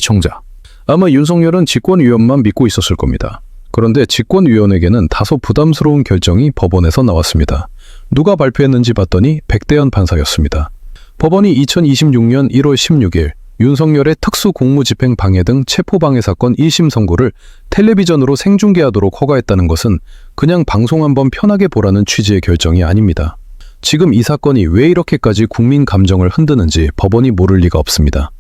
시청자. 아마 윤석열은 직권위원만 믿고 있었을 겁니다. 그런데 직권위원에게는 다소 부담스러운 결정이 법원에서 나왔습니다. 누가 발표했는지 봤더니 백대현 판사였습니다. 법원이 2026년 1월 16일 윤석열의 특수공무집행 방해 등 체포방해 사건 1심 선고를 텔레비전으로 생중계하도록 허가했다는 것은 그냥 방송 한번 편하게 보라는 취지의 결정이 아닙니다. 지금 이 사건이 왜 이렇게까지 국민 감정을 흔드는지 법원이 모를 리가 없습니다.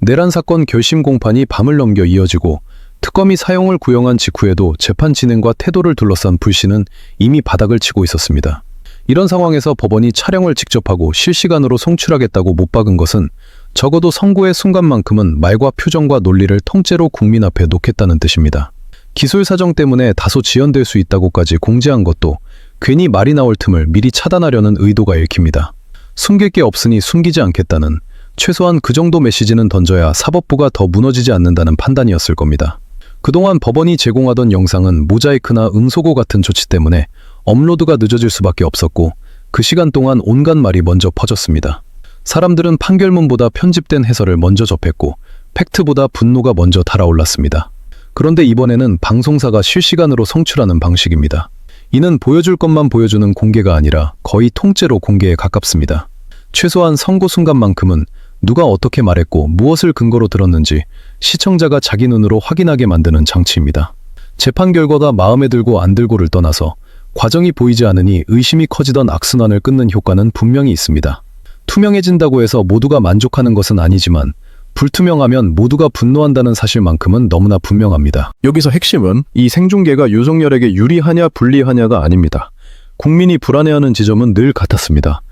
내란 사건 결심 공판이 밤을 넘겨 이어지고 특검이 사형을 구형한 직후에도 재판 진행과 태도를 둘러싼 불신은 이미 바닥을 치고 있었습니다. 이런 상황에서 법원이 촬영을 직접 하고 실시간으로 송출하겠다고 못 박은 것은 적어도 선고의 순간만큼은 말과 표정과 논리를 통째로 국민 앞에 놓겠다는 뜻입니다. 기술 사정 때문에 다소 지연될 수 있다고까지 공지한 것도 괜히 말이 나올 틈을 미리 차단하려는 의도가 읽힙니다. 숨길 게 없으니 숨기지 않겠다는, 최소한 그 정도 메시지는 던져야 사법부가 더 무너지지 않는다는 판단이었을 겁니다. 그동안 법원이 제공하던 영상은 모자이크나 음소거 같은 조치 때문에 업로드가 늦어질 수밖에 없었고 그 시간 동안 온갖 말이 먼저 퍼졌습니다. 사람들은 판결문보다 편집된 해설을 먼저 접했고 팩트보다 분노가 먼저 달아올랐습니다. 그런데 이번에는 방송사가 실시간으로 송출하는 방식입니다. 이는 보여줄 것만 보여주는 공개가 아니라 거의 통째로 공개에 가깝습니다. 최소한 선고 순간만큼은 누가 어떻게 말했고 무엇을 근거로 들었는지 시청자가 자기 눈으로 확인하게 만드는 장치입니다. 재판 결과가 마음에 들고 안 들고를 떠나서 과정이 보이지 않으니 의심이 커지던 악순환을 끊는 효과는 분명히 있습니다. 투명해진다고 해서 모두가 만족하는 것은 아니지만 불투명하면 모두가 분노한다는 사실만큼은 너무나 분명합니다. 여기서 핵심은 이 생중계가 윤석열에게 유리하냐 불리하냐가 아닙니다. 국민이 불안해하는 지점은 늘 같았습니다.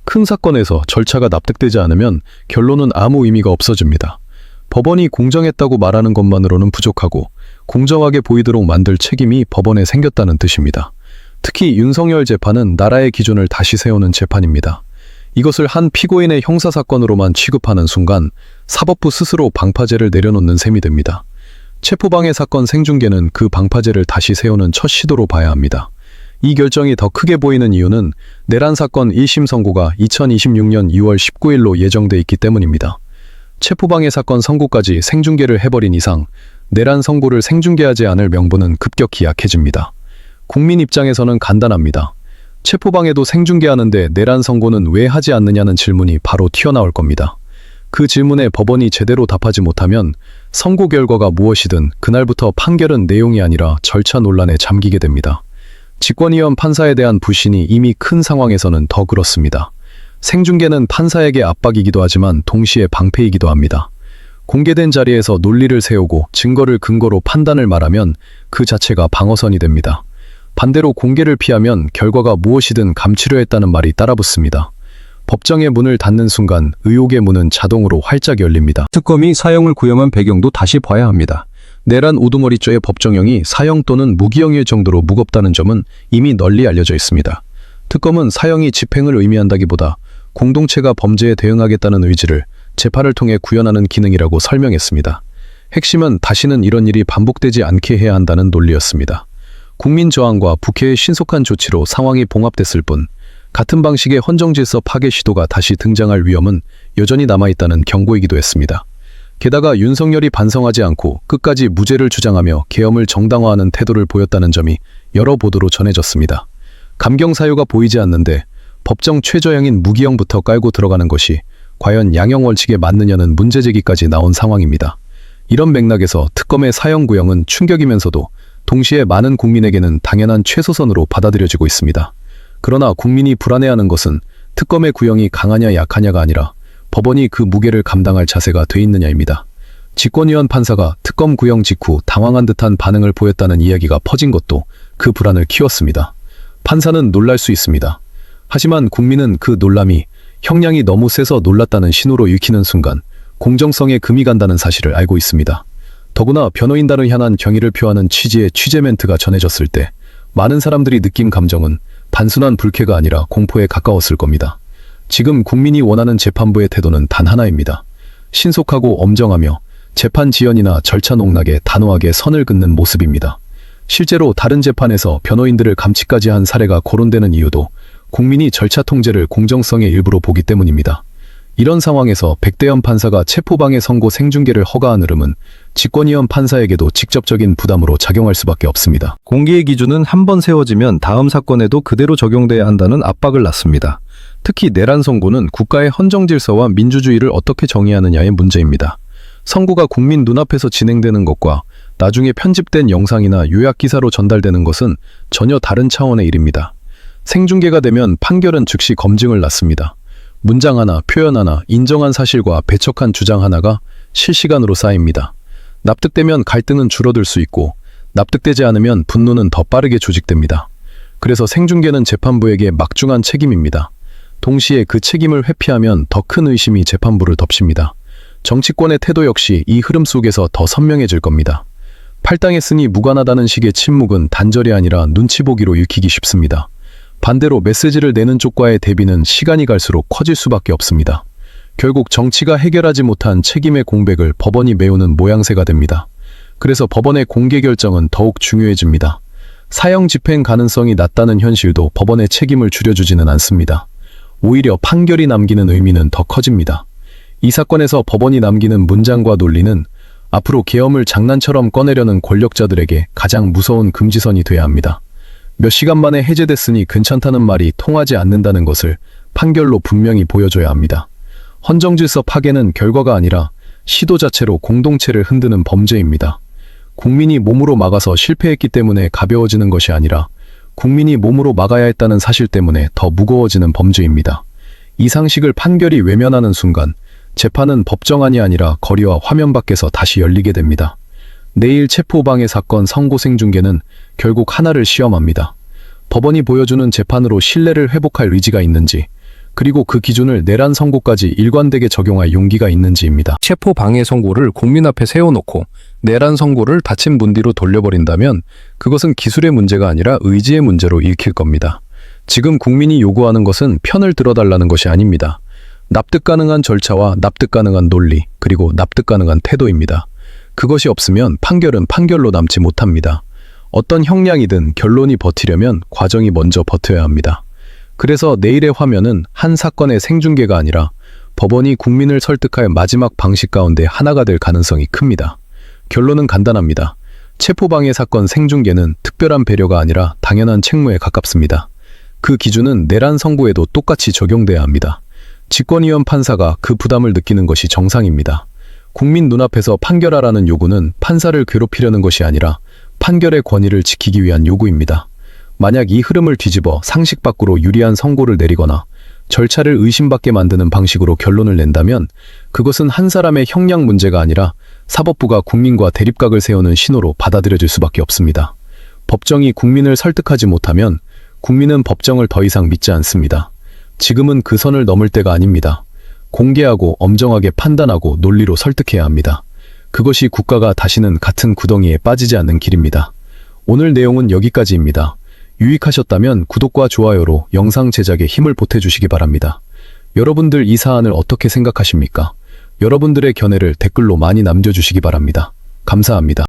큰 사건에서 절차가 납득되지 않으면 결론은 아무 의미가 없어집니다. 법원이 공정했다고 말하는 것만으로는 부족하고 공정하게 보이도록 만들 책임이 법원에 생겼다는 뜻입니다. 특히 윤석열 재판은 나라의 기준을 다시 세우는 재판입니다. 이것을 한 피고인의 형사사건으로만 취급하는 순간 사법부 스스로 방파제를 내려놓는 셈이 됩니다. 체포방해 사건 생중계는 그 방파제를 다시 세우는 첫 시도로 봐야 합니다. 이 결정이 더 크게 보이는 이유는 내란 사건 1심 선고가 2026년 2월 19일로 예정돼 있기 때문입니다. 체포방해 사건 선고까지 생중계를 해버린 이상 내란 선고를 생중계하지 않을 명분은 급격히 약해집니다. 국민 입장에서는 간단합니다. 체포방해도 생중계하는데 내란 선고는 왜 하지 않느냐는 질문이 바로 튀어나올 겁니다. 그 질문에 법원이 제대로 답하지 못하면 선고 결과가 무엇이든 그날부터 판결은 내용이 아니라 절차 논란에 잠기게 됩니다. 직권위원 판사에 대한 불신이 이미 큰 상황에서는 더 그렇습니다. 생중계는 판사에게 압박이기도 하지만 동시에 방패이기도 합니다. 공개된 자리에서 논리를 세우고 증거를 근거로 판단을 말하면 그 자체가 방어선이 됩니다. 반대로 공개를 피하면 결과가 무엇이든 감추려 했다는 말이 따라붙습니다. 법정의 문을 닫는 순간 의혹의 문은 자동으로 활짝 열립니다. 특검이 사형을 구형한 배경도 다시 봐야 합니다. 내란 우두머리죄의 법정형이 사형 또는 무기형일 정도로 무겁다는 점은 이미 널리 알려져 있습니다. 특검은 사형이 집행을 의미한다기보다 공동체가 범죄에 대응하겠다는 의지를 재판을 통해 구현하는 기능이라고 설명했습니다. 핵심은 다시는 이런 일이 반복되지 않게 해야 한다는 논리였습니다. 국민 저항과 국회의 신속한 조치로 상황이 봉합됐을 뿐 같은 방식의 헌정질서 파괴 시도가 다시 등장할 위험은 여전히 남아있다는 경고이기도 했습니다. 게다가 윤석열이 반성하지 않고 끝까지 무죄를 주장하며 계엄을 정당화하는 태도를 보였다는 점이 여러 보도로 전해졌습니다. 감경 사유가 보이지 않는데 법정 최저형인 무기형부터 깔고 들어가는 것이 과연 양형 원칙에 맞느냐는 문제제기까지 나온 상황입니다. 이런 맥락에서 특검의 사형 구형은 충격이면서도 동시에 많은 국민에게는 당연한 최소선으로 받아들여지고 있습니다. 그러나 국민이 불안해하는 것은 특검의 구형이 강하냐 약하냐가 아니라 법원이 그 무게를 감당할 자세가 돼 있느냐입니다. 직권위원 판사가 특검 구형 직후 당황한 듯한 반응을 보였다는 이야기가 퍼진 것도 그 불안을 키웠습니다. 판사는 놀랄 수 있습니다. 하지만 국민은 그 놀람이 형량이 너무 세서 놀랐다는 신호로 읽히는 순간 공정성에 금이 간다는 사실을 알고 있습니다. 더구나 변호인단을 향한 경의를 표하는 취지의 취재 멘트가 전해졌을 때 많은 사람들이 느낀 감정은 단순한 불쾌가 아니라 공포에 가까웠을 겁니다. 지금 국민이 원하는 재판부의 태도는 단 하나입니다. 신속하고 엄정하며 재판 지연이나 절차 농락에 단호하게 선을 긋는 모습입니다. 실제로 다른 재판에서 변호인들을 감치까지 한 사례가 거론되는 이유도 국민이 절차 통제를 공정성의 일부로 보기 때문입니다. 이런 상황에서 백대현 판사가 체포방해 선고 생중계를 허가한 흐름은 직권위원 판사에게도 직접적인 부담으로 작용할 수밖에 없습니다. 공개의 기준은 한 번 세워지면 다음 사건에도 그대로 적용돼야 한다는 압박을 낳습니다. 특히 내란 선고는 국가의 헌정 질서와 민주주의를 어떻게 정의하느냐의 문제입니다. 선고가 국민 눈앞에서 진행되는 것과 나중에 편집된 영상이나 요약 기사로 전달되는 것은 전혀 다른 차원의 일입니다. 생중계가 되면 판결은 즉시 검증을 낳습니다. 문장 하나, 표현 하나, 인정한 사실과 배척한 주장 하나가 실시간으로 쌓입니다. 납득되면 갈등은 줄어들 수 있고 납득되지 않으면 분노는 더 빠르게 조직됩니다. 그래서 생중계는 재판부에게 막중한 책임입니다. 동시에 그 책임을 회피하면 더 큰 의심이 재판부를 덮칩니다. 정치권의 태도 역시 이 흐름 속에서 더 선명해질 겁니다. 팔당했으니 무관하다는 식의 침묵은 단절이 아니라 눈치 보기로 읽히기 쉽습니다. 반대로 메시지를 내는 쪽과의 대비는 시간이 갈수록 커질 수밖에 없습니다. 결국 정치가 해결하지 못한 책임의 공백을 법원이 메우는 모양새가 됩니다. 그래서 법원의 공개 결정은 더욱 중요해집니다. 사형 집행 가능성이 낮다는 현실도 법원의 책임을 줄여주지는 않습니다. 오히려 판결이 남기는 의미는 더 커집니다. 이 사건에서 법원이 남기는 문장과 논리는 앞으로 계엄을 장난처럼 꺼내려는 권력자들에게 가장 무서운 금지선이 돼야 합니다. 몇 시간 만에 해제됐으니 괜찮다는 말이 통하지 않는다는 것을 판결로 분명히 보여줘야 합니다. 헌정질서 파괴는 결과가 아니라 시도 자체로 공동체를 흔드는 범죄입니다. 국민이 몸으로 막아서 실패했기 때문에 가벼워지는 것이 아니라 국민이 몸으로 막아야 했다는 사실 때문에 더 무거워지는 범죄입니다. 이 상식을 판결이 외면하는 순간 재판은 법정안이 아니라 거리와 화면 밖에서 다시 열리게 됩니다. 내일 체포방해 사건 선고 생중계는 결국 하나를 시험합니다. 법원이 보여주는 재판으로 신뢰를 회복할 의지가 있는지, 그리고 그 기준을 내란 선고까지 일관되게 적용할 용기가 있는지입니다. 체포 방해 선고를 국민 앞에 세워놓고 내란 선고를 닫힌 문 뒤로 돌려버린다면 그것은 기술의 문제가 아니라 의지의 문제로 읽힐 겁니다. 지금 국민이 요구하는 것은 편을 들어달라는 것이 아닙니다. 납득 가능한 절차와 납득 가능한 논리, 그리고 납득 가능한 태도입니다. 그것이 없으면 판결은 판결로 남지 못합니다. 어떤 형량이든 결론이 버티려면 과정이 먼저 버텨야 합니다. 그래서 내일의 화면은 한 사건의 생중계가 아니라 법원이 국민을 설득할 마지막 방식 가운데 하나가 될 가능성이 큽니다. 결론은 간단합니다. 체포방해 사건 생중계는 특별한 배려가 아니라 당연한 책무에 가깝습니다. 그 기준은 내란 선고에도 똑같이 적용돼야 합니다. 직권위원 판사가 그 부담을 느끼는 것이 정상입니다. 국민 눈앞에서 판결하라는 요구는 판사를 괴롭히려는 것이 아니라 판결의 권위를 지키기 위한 요구입니다. 만약 이 흐름을 뒤집어 상식 밖으로 유리한 선고를 내리거나 절차를 의심받게 만드는 방식으로 결론을 낸다면 그것은 한 사람의 형량 문제가 아니라 사법부가 국민과 대립각을 세우는 신호로 받아들여질 수밖에 없습니다. 법정이 국민을 설득하지 못하면 국민은 법정을 더 이상 믿지 않습니다. 지금은 그 선을 넘을 때가 아닙니다. 공개하고 엄정하게 판단하고 논리로 설득해야 합니다. 그것이 국가가 다시는 같은 구덩이에 빠지지 않는 길입니다. 오늘 내용은 여기까지입니다. 유익하셨다면 구독과 좋아요로 영상 제작에 힘을 보태주시기 바랍니다. 여러분들 이 사안을 어떻게 생각하십니까? 여러분들의 견해를 댓글로 많이 남겨주시기 바랍니다. 감사합니다.